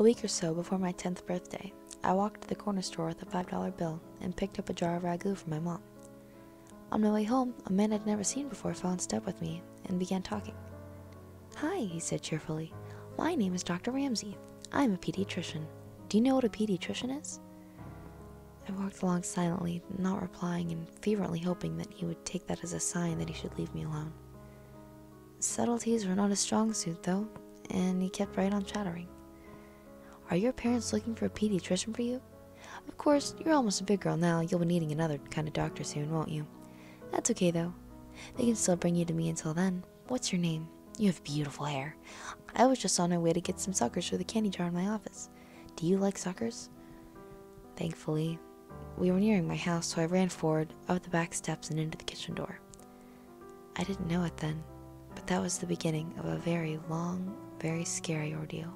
A week or so before my 10th birthday, I walked to the corner store with a $5 bill and picked up a jar of ragu for my mom. On my way home, a man I'd never seen before fell in step with me and began talking. "Hi," he said cheerfully. "My name is Dr. Ramsey. I'm a pediatrician. Do you know what a pediatrician is?" I walked along silently, not replying and fervently hoping that he would take that as a sign that he should leave me alone. Subtleties were not his strong suit, though, and he kept right on chattering. "Are your parents looking for a pediatrician for you? Of course, you're almost a big girl now. You'll be needing another kind of doctor soon, won't you? That's okay, though. They can still bring you to me until then. What's your name? You have beautiful hair. I was just on my way to get some suckers for the candy jar in my office. Do you like suckers?" Thankfully, we were nearing my house, so I ran forward, up the back steps, and into the kitchen door. I didn't know it then, but that was the beginning of a very long, very scary ordeal.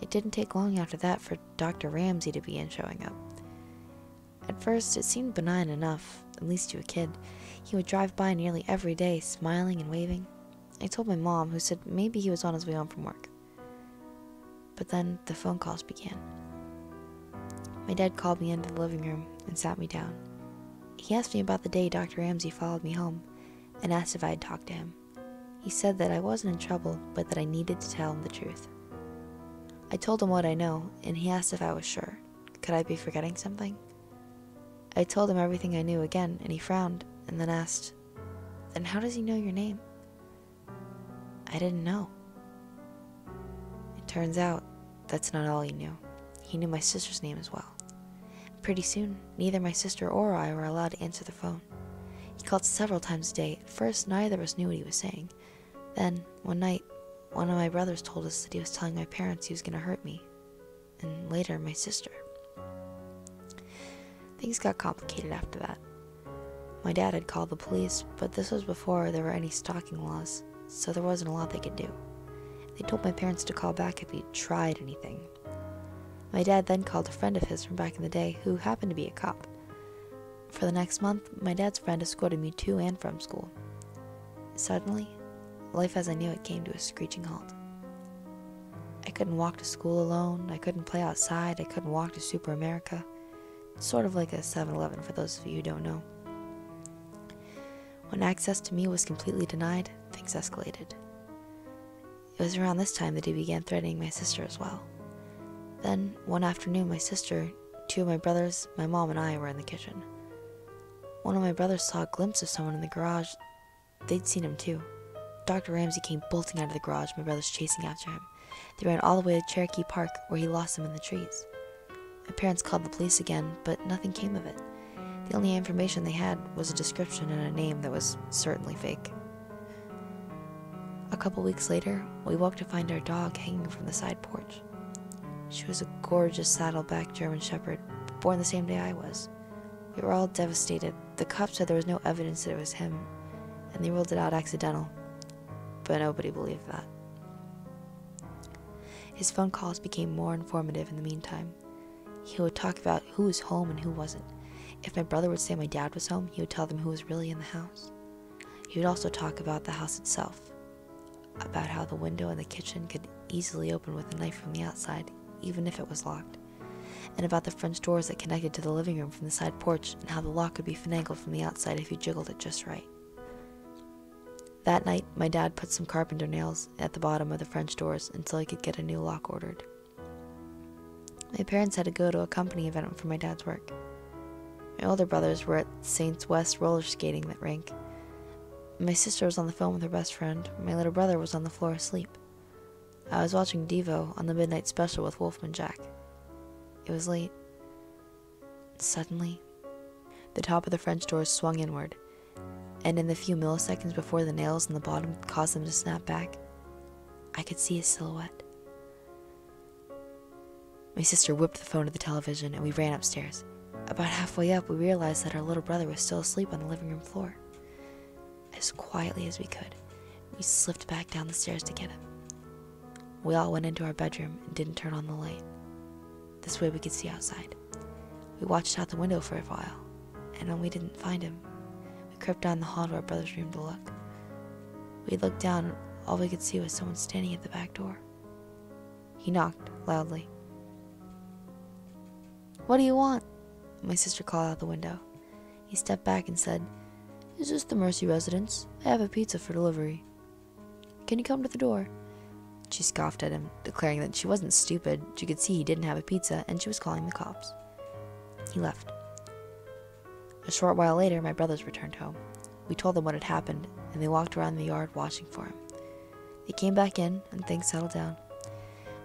It didn't take long after that for Dr. Ramsey to begin showing up. At first, it seemed benign enough, at least to a kid. He would drive by nearly every day, smiling and waving. I told my mom, who said maybe he was on his way home from work. But then the phone calls began. My dad called me into the living room and sat me down. He asked me about the day Dr. Ramsey followed me home and asked if I had talked to him. He said that I wasn't in trouble, but that I needed to tell him the truth. I told him what I know, and he asked if I was sure. Could I be forgetting something? I told him everything I knew again, and he frowned, and then asked, "Then how does he know your name?" I didn't know. It turns out, that's not all he knew. He knew my sister's name as well. Pretty soon, neither my sister or I were allowed to answer the phone. He called several times a day. At first, neither of us knew what he was saying. Then, one night, one of my brothers told us that he was telling my parents he was going to hurt me, and later my sister. Things got complicated after that. My dad had called the police, but this was before there were any stalking laws, so there wasn't a lot they could do. They told my parents to call back if he tried anything. My dad then called a friend of his from back in the day who happened to be a cop. For the next month, my dad's friend escorted me to and from school. Suddenly, life as I knew it came to a screeching halt. I couldn't walk to school alone, I couldn't play outside, I couldn't walk to Super America. It's sort of like a 7-Eleven for those of you who don't know. When access to me was completely denied, things escalated. It was around this time that he began threatening my sister as well. Then, one afternoon, my sister, two of my brothers, my mom, and I were in the kitchen. One of my brothers saw a glimpse of someone in the garage. They'd seen him too. Dr. Ramsey came bolting out of the garage, my brothers chasing after him. They ran all the way to Cherokee Park, where he lost them in the trees. My parents called the police again, but nothing came of it. The only information they had was a description and a name that was certainly fake. A couple weeks later, we woke to find our dog hanging from the side porch. She was a gorgeous saddleback German Shepherd, born the same day I was. We were all devastated. The cops said there was no evidence that it was him, and they ruled it out accidental. But nobody believed that. His phone calls became more informative in the meantime. He would talk about who was home and who wasn't. If my brother would say my dad was home, he would tell them who was really in the house. He would also talk about the house itself, about how the window in the kitchen could easily open with a knife from the outside, even if it was locked, and about the French doors that connected to the living room from the side porch, and how the lock could be finagled from the outside if you jiggled it just right. That night, my dad put some carpenter nails at the bottom of the French doors until he could get a new lock ordered. My parents had to go to a company event for my dad's work. My older brothers were at Saints West roller skating that rink. My sister was on the phone with her best friend. My little brother was on the floor asleep. I was watching Devo on the midnight special with Wolfman Jack. It was late. Suddenly, the top of the French doors swung inward, and in the few milliseconds before the nails in the bottom caused them to snap back, I could see a silhouette. My sister whipped the phone to the television, and we ran upstairs. About halfway up, we realized that our little brother was still asleep on the living room floor. As quietly as we could, we slipped back down the stairs to get him. We all went into our bedroom and didn't turn on the light. This way we could see outside. We watched out the window for a while, and when we didn't find him, we crept down the hall to our brother's room to look. We looked down, and all we could see was someone standing at the back door. He knocked loudly. "What do you want?" My sister called out the window. He stepped back and said, "Is this the Mercy residence? I have a pizza for delivery. Can you come to the door?" She scoffed at him, declaring that she wasn't stupid. She could see he didn't have a pizza, and she was calling the cops. He left. A short while later, my brothers returned home. We told them what had happened, and they walked around the yard watching for him. They came back in, and things settled down.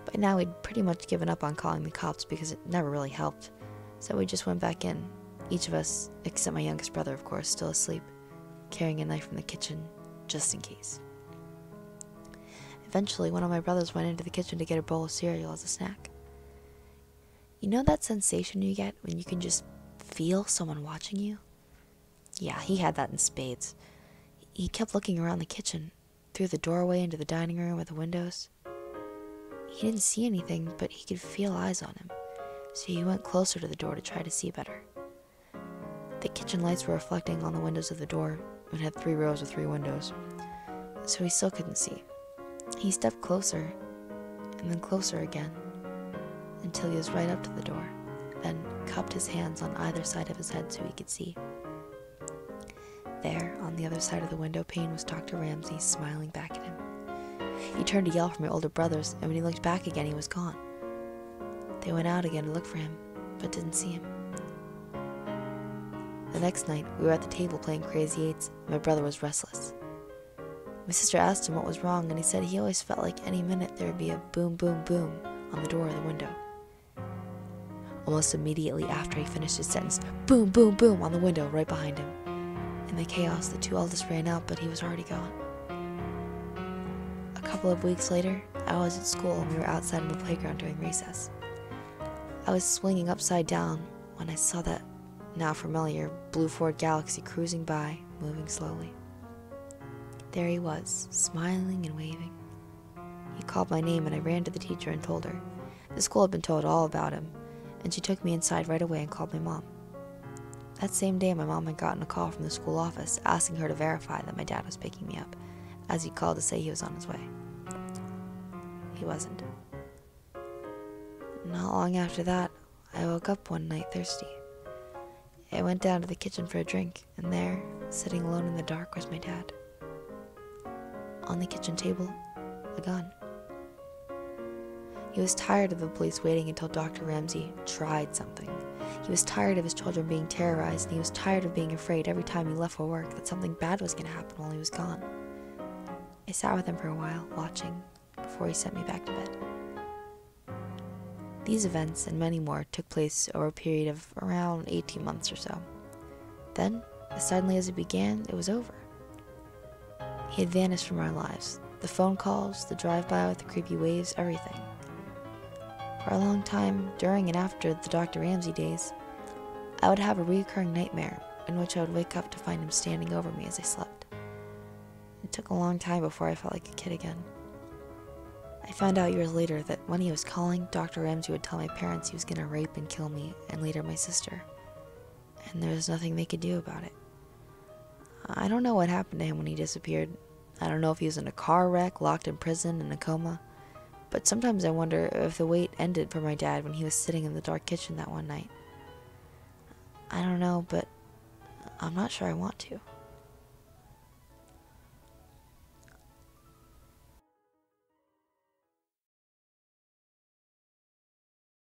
By now, we'd pretty much given up on calling the cops because it never really helped, so we just went back in, each of us, except my youngest brother, of course, still asleep, carrying a knife from the kitchen, just in case. Eventually, one of my brothers went into the kitchen to get a bowl of cereal as a snack. You know that sensation you get when you can just feel someone watching you? Yeah, he had that in spades. He kept looking around the kitchen, through the doorway into the dining room or the windows. He didn't see anything, but he could feel eyes on him, so he went closer to the door to try to see better. The kitchen lights were reflecting on the windows of the door, and had 3 rows of 3 windows, so he still couldn't see. He stepped closer, and then closer again, until he was right up to the door, then cupped his hands on either side of his head so he could see. There, on the other side of the window pane, was Dr. Ramsey, smiling back at him. He turned to yell for my older brothers, and when he looked back again, he was gone. They went out again to look for him, but didn't see him. The next night, we were at the table playing Crazy Eights, and my brother was restless. My sister asked him what was wrong, and he said he always felt like any minute there would be a boom, boom, boom on the door or the window. Almost immediately after he finished his sentence, boom, boom, boom on the window right behind him. In the chaos, the 2 eldest ran out, but he was already gone. A couple of weeks later, I was at school and we were outside on the playground during recess. I was swinging upside down when I saw that now familiar blue Ford Galaxy cruising by, moving slowly. There he was, smiling and waving. He called my name and I ran to the teacher and told her. The school had been told all about him, and she took me inside right away and called my mom. That same day, my mom had gotten a call from the school office asking her to verify that my dad was picking me up, as he called to say he was on his way. He wasn't. Not long after that, I woke up one night thirsty. I went down to the kitchen for a drink, and there, sitting alone in the dark, was my dad. On the kitchen table, a gun. He was tired of the police waiting until Dr. Ramsey tried something. He was tired of his children being terrorized, and he was tired of being afraid every time he left for work that something bad was going to happen while he was gone. I sat with him for a while, watching, before he sent me back to bed. These events, and many more, took place over a period of around 18 months or so. Then, as suddenly as it began, it was over. He had vanished from our lives. The phone calls, the drive-by with the creepy waves, everything. For a long time, during and after the Dr. Ramsey days, I would have a recurring nightmare in which I would wake up to find him standing over me as I slept. It took a long time before I felt like a kid again. I found out years later that when he was calling, Dr. Ramsey would tell my parents he was going to rape and kill me, and later my sister. And there was nothing they could do about it. I don't know what happened to him when he disappeared. I don't know if he was in a car wreck, locked in prison, in a coma. But sometimes I wonder if the wait ended for my dad when he was sitting in the dark kitchen that one night. I don't know, but I'm not sure I want to.